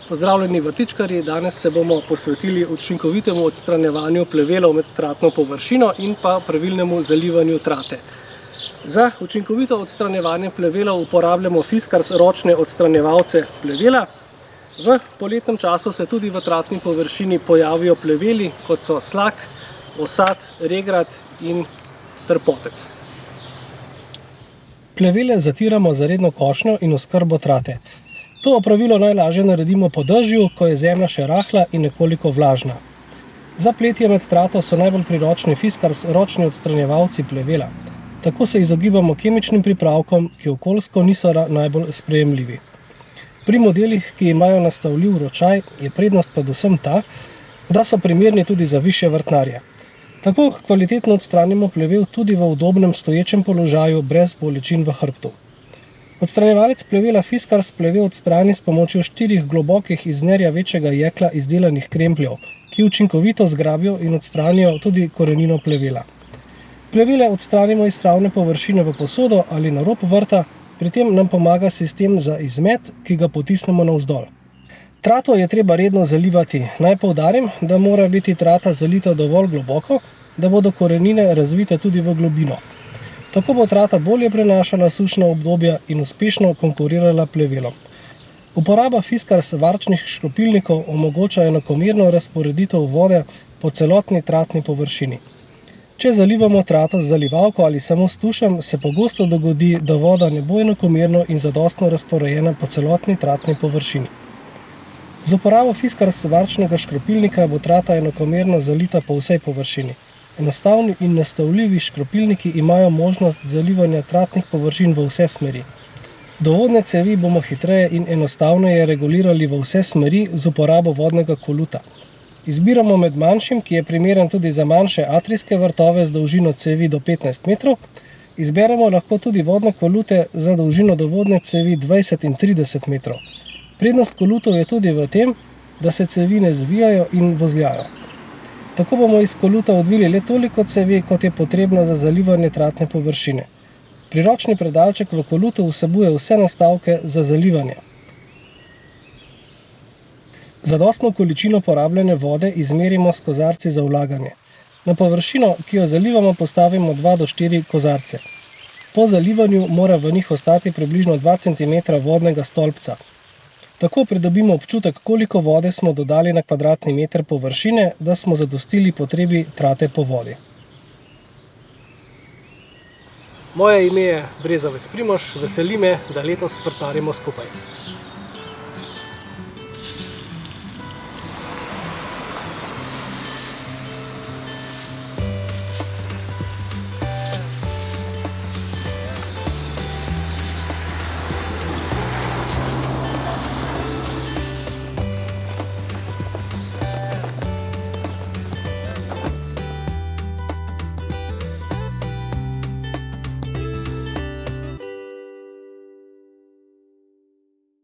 Pozdravljeni vrtičkarji, danes se bomo posvetili učinkovitemu odstranjevanju plevelov med tratno površino in pa pravilnemu zalivanju trate. Za učinkovito odstranjevanje plevelov uporabljamo Fiskars ročne odstranjevalce plevela. V poletnem času se tudi v tratni površini pojavijo pleveli, kot so slak, osad, regrat in trpotec. Plevele zatiramo z redno košnjo in oskrbo trate. To opravilo najlažje naredimo po dežju, ko je zemlja še rahla in nekoliko vlažna. Za pletje med trato so najbolj priročni Fiskars ročni odstranjevalci plevela. Tako se izogibamo kemičnim pripravkom, ki okoljsko niso najbolj sprejemljivi. Pri modelih, ki imajo nastavljiv ročaj, je prednost predvsem ta, da so primerni tudi za višje vrtnarje. Tako kvalitetno odstranimo plevel tudi v udobnem stoječem položaju brez bolečin v hrbtu. Odstranjevalec plevela Fiskars plevel odstrani s pomočjo 4 globokih iz nerjavečega jekla izdelanih krempljev, ki učinkovito zgrabijo in odstranijo tudi korenino plevela. Plevele odstranimo iz travne površine v posodo ali na rob vrta, pri tem nam pomaga sistem za izmet, ki ga potisnemo navzdol. Trato je treba redno zalivati. Naj poudarim, da mora biti trata zalita dovolj globoko, da bodo korenine razvite tudi v globino. Tako bo trata bolje prenašala sušna obdobja in uspešno konkurirala plevelom. Uporaba Fiskars varčnih škropilnikov omogoča enakomerno razporeditev vode po celotni tratni površini. Če zalivamo trato z zalivalko ali samo s tušem, se pogosto dogodi, da voda ne bo enakomerno in zadostno razporejena po celotni tratni površini. Z uporabo Fiskars varčnega škropilnika bo trata enakomerno zalita po vsej površini. Enostavni in nastavljivi škropilniki imajo možnost zalivanja tratnih površin v vse smeri. Dovodne cevi bomo hitreje in enostavneje regulirali v vse smeri z uporabo vodnega koluta. Izbiramo med manjšim, ki je primeren tudi za manjše atrijske vrtove z dolžino cevi do 15 metrov. Izberemo lahko tudi vodne kolute za dolžino dovodne cevi 20 in 30 metrov. Prednost kolutov je tudi v tem, da se cevi ne zvijajo in vozljajo. Tako bomo iz koluta odvili le toliko cevi, kot je potrebno za zalivanje tratne površine. Priročni predalček v kolutu vsebuje vse nastavke za zalivanje. Zadostno količino porabljene vode izmerimo s kozarci za vlaganje. Na površino, ki jo zalivamo, postavimo 2 do 4 kozarce. Po zalivanju mora v njih ostati približno 2 cm vodnega stolpca. Tako pridobimo občutek, koliko vode smo dodali na kvadratni meter površine, da smo zadostili potrebi trate po vodi. Moje ime je Brezovec Primož, veseli me, da letos vrtnarimo skupaj.